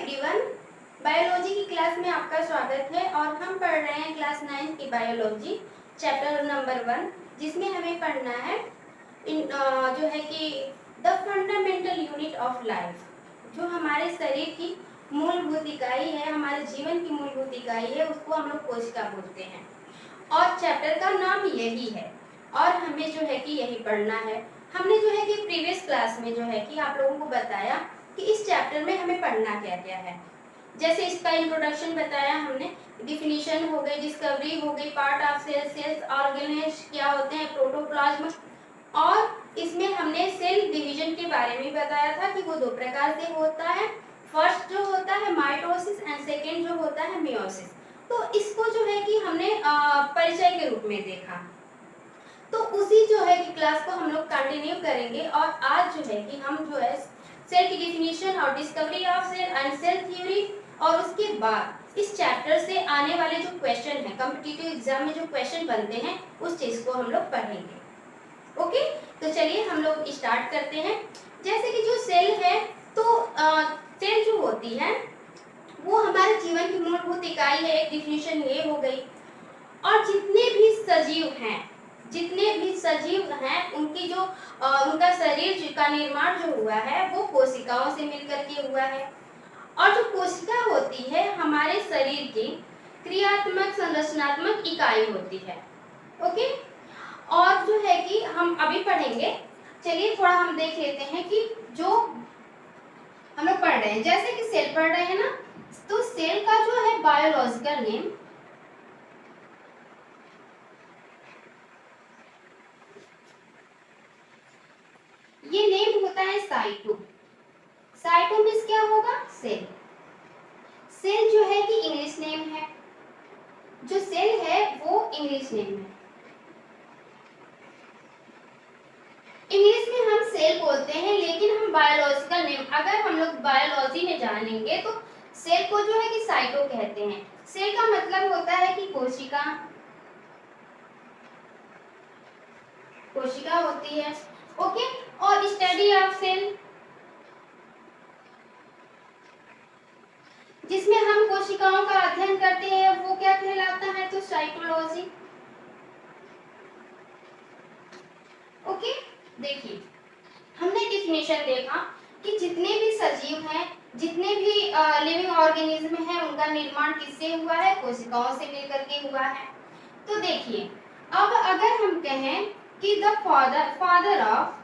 Everyone, biology की class में आपका स्वागत है और हम पढ़ रहे हैं क्लास 9 की बायोलॉजी चैप्टर नंबर 1, जिसमें हमें पढ़ना है जो है कि the fundamental unit of life, जो हमारे शरीर की मूलभूत इकाई है, हमारे जीवन की मूलभूत इकाई है, उसको हम लोग कोशिका बोलते हैं। और चैप्टर का नाम यही है और हमें जो है कि यही पढ़ना है। हमने जो है कि प्रीवियस क्लास में जो है कि आप लोगों को बताया कि इस चैप्टर में हमें पढ़ना क्या क्या है। जैसे इसका इंट्रोडक्शन बताया हमने, डिफिनीशन हो गई, डिस्कवरी हो गई, पार्ट ऑफ सेल, सेल्स ऑर्गेनेज क्या होते हैं, प्रोटोप्लाज्म, और इसमें हमने सेल डिवीजन के बारे में बताया था कि वो दो प्रकार से होता है। फर्स्ट जो होता है माइटोसिस एंड सेकेंड जो होता है मियोसिस। तो इसको जो है कि हमने परिचय के रूप में देखा। तो उसी जो है कि क्लास को हम लोग कंटिन्यू करेंगे और आज जो है कि हम जो है सेल की डिफिनीशन और discovery of cell and cell theory, और उसके बाद इस चैप्टर से आने वाले जो क्वेश्चन है, कॉम्पिटिटिव एग्जाम में जो क्वेश्चन बनते हैं, उस चीज को हम लोग पढ़ेंगे। ओके, तो चलिए हम लोग स्टार्ट करते हैं। जैसे कि जो सेल है, तो सेल जो होती है वो हमारे जीवन की मूलभूत इकाई है, एक डिफिनीशन ये हो गई। और जितने भी सजीव हैं उनकी जो उनका शरीर का निर्माण जो हुआ है वो कोशिकाओं से मिलकर के हुआ है। और जो कोशिका होती है हमारे शरीर की क्रियात्मक संरचनात्मक इकाई होती है। ओके, और जो है कि हम अभी पढ़ेंगे, चलिए थोड़ा हम देख लेते हैं कि जो हम लोग पढ़ रहे हैं, जैसे कि सेल पढ़ रहे हैं ना, तो सेल का जो है बायोलॉजिकल नेम, ये नेम होता है साइटो। साइटो मींस क्या होगा, सेल। सेल जो है कि इंग्लिश नेम है, जो सेल है वो इंग्लिश नेम है। इंग्लिश में हम सेल बोलते हैं, लेकिन हम बायोलॉजिकल नेम अगर हम लोग बायोलॉजी में जानेंगे तो सेल को जो है कि साइटो कहते हैं। सेल का मतलब होता है कि कोशिका, कोशिका होती है। ओके, और स्टडी ऑफ सेल, जिसमें हम कोशिकाओं का अध्ययन करते हैं, वो क्या कहलाता है, तो साइटोलॉजी। ओके, देखिए हमने डिफिनेशन देखा कि जितने भी सजीव हैं, जितने भी लिविंग ऑर्गेनिज्म हैं, उनका निर्माण किससे हुआ है, कोशिकाओं से मिलकर के हुआ है। तो देखिए, अब अगर हम कहें कि द फादर ऑफ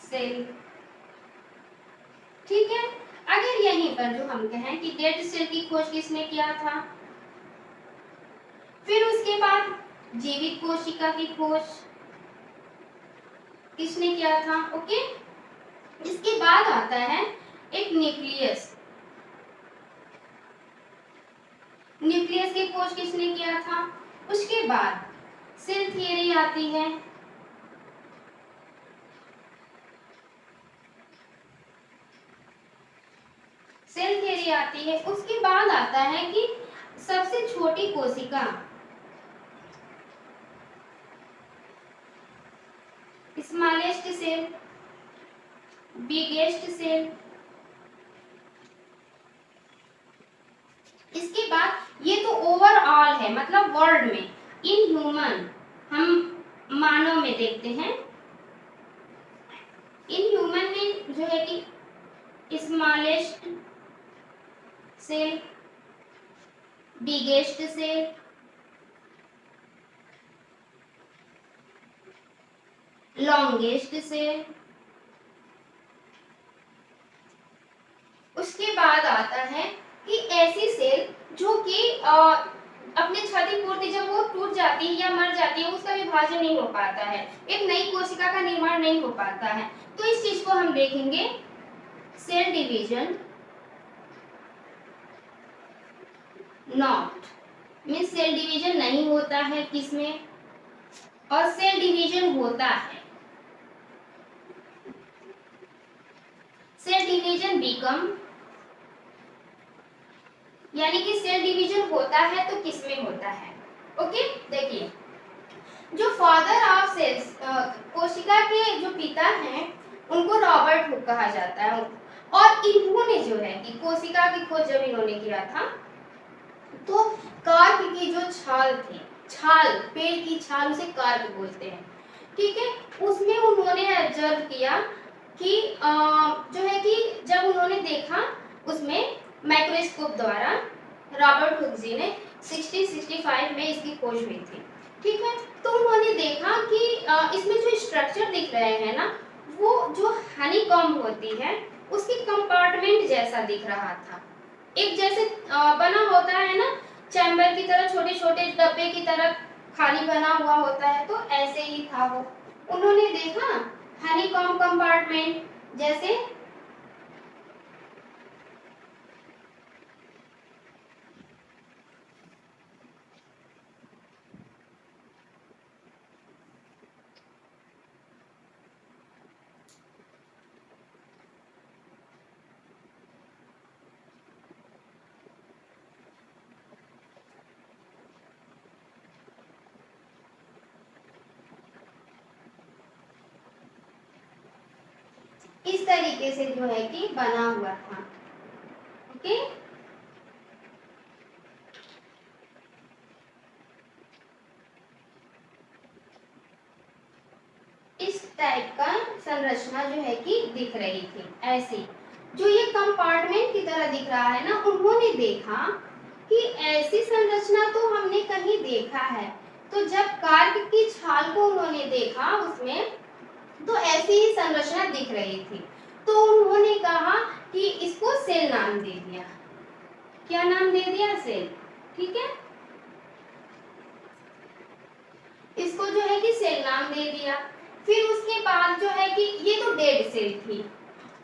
सेल, ठीक है, अगर यहीं पर जो हम कहें कि डेड सेल की खोज किसने किया था, फिर उसके बाद जीवित कोशिका की खोज किसने किया था। ओके, इसके बाद आता है एक न्यूक्लियस। न्यूक्लियस की खोज किसने किया था। उसके बाद सेल थियरी आती है। सेल थियरी आती है, उसके बाद आता है कि सबसे छोटी कोशिका, स्मॉलेस्ट सेल, बिगेस्ट सेल। इसके बाद ये तो ओवरऑल है, मतलब वर्ल्ड में, इन ह्यूमन हम मानव में देखते हैं, इन ह्यूमन में जो है कि smallest cell, biggest cell, longest cell. उसके बाद आता है कि ऐसी सेल जो कि अपने क्षतिपूर्ति, जब वो टूट जाती है या मर जाती है, उसका विभाजन नहीं हो पाता है, एक नई कोशिका का निर्माण नहीं हो पाता है। तो इस चीज को हम देखेंगे, cell division not means cell division नहीं होता है किसमें, और सेल डिवीजन होता है, सेल डिवीजन बिकम, यानी कि सेल डिवीजन होता है तो किसमें होता है। ओके, देखिए जो फादर ऑफ सेल्स, कोशिका के जो पिता हैं, उनको रॉबर्ट हुक कहा जाता है। और इन्होंने जो है कि कोशिका की खोज जब इन्होंने किया था, तो कार्क की जो छाल थी, छाल, पेड़ की छाल, उसे कार्क बोलते हैं, ठीक है, उसमें उन्होंने ऑब्जर्व किया कि जो है कि जब उन्होंने देखा उसमें माइक्रोस्कोप द्वारा, रॉबर्ट हुक जी ने 1665 में इसकी खोज हुई थी, ठीक है। तो उन्होंने देखा कि इसमें जो स्ट्रक्चर दिख रहे हैं ना, वो जो हनीकॉम्ब होती है उसकी कंपार्टमेंट जैसा दिख रहा था, एक जैसे बना होता है ना चैम्बर की तरह, छोटे छोटे डब्बे की तरह खाली बना हुआ होता है, तो ऐसे ही था वो। उन्होंने देखा हनीकॉम्ब कंपार्टमेंट जैसे, इस तरीके से जो है कि बना हुआ था, ओके। इस टाइप का संरचना जो है कि दिख रही थी ऐसी, जो ये कंपार्टमेंट की तरह दिख रहा है ना, उन्होंने देखा कि ऐसी संरचना तो हमने कहीं देखा है। तो जब कार्क की छाल को उन्होंने देखा उसमें, तो ऐसी ही संरचना दिख रही थी, तो उन्होंने कहा कि इसको सेल नाम दे दिया। क्या नाम दे दिया? सेल, ठीक है। इसको जो है कि सेल नाम दे दिया। फिर उसके बाद जो है कि ये तो डेड सेल थी।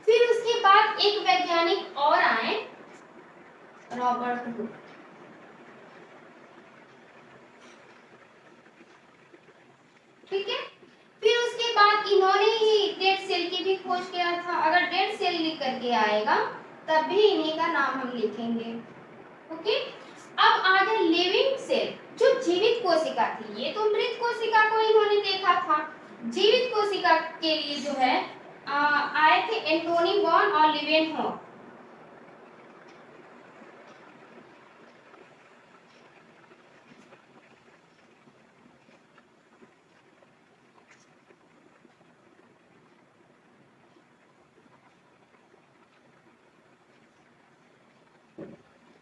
फिर उसके बाद एक वैज्ञानिक और आए, रॉबर्ट हुक, ठीक है। फिर उसके बाद इन्होंने ही डेड सेल की भी खोज किया था। अगर डेड सेल लिख करके आएगा तब भी इन्हीं का नाम हम लिखेंगे, ओके। अब आ गए लिविंग सेल, जो जीवित कोशिका थी। ये तो मृत कोशिका को इन्होंने देखा था, जीवित कोशिका के लिए जो है आए थे एंटोनी वॉन और लीवेनहॉक।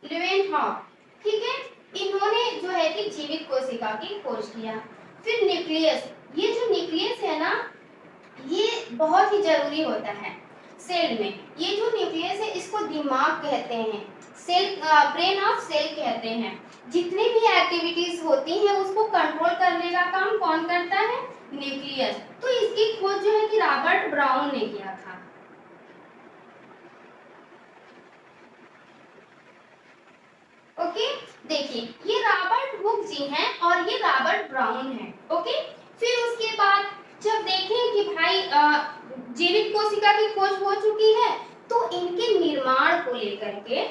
लीवेनहॉक, ठीक है। इन्होंने जो है कि जीवित कोशिका की खोज किया। फिर न्यूक्लियस, ये जो न्यूक्लियस है ना, ये बहुत ही जरूरी होता है सेल में। ये जो न्यूक्लियस है इसको दिमाग कहते हैं, सेल, ब्रेन ऑफ सेल कहते हैं। जितनी भी एक्टिविटीज होती हैं उसको कंट्रोल करने का काम कौन करता है? न्यूक्लियस। तो इसकी खोज जो है कि रॉबर्ट ब्राउन ने किया था, ओके। देखिए ये रॉबर्ट हुक जी हैं और ये रॉबर्ट ब्राउन है, ओके। फिर उसके बाद जब देखें कि भाई जीवित कोशिका की खोज हो चुकी है, तो इनके निर्माण को लेकर के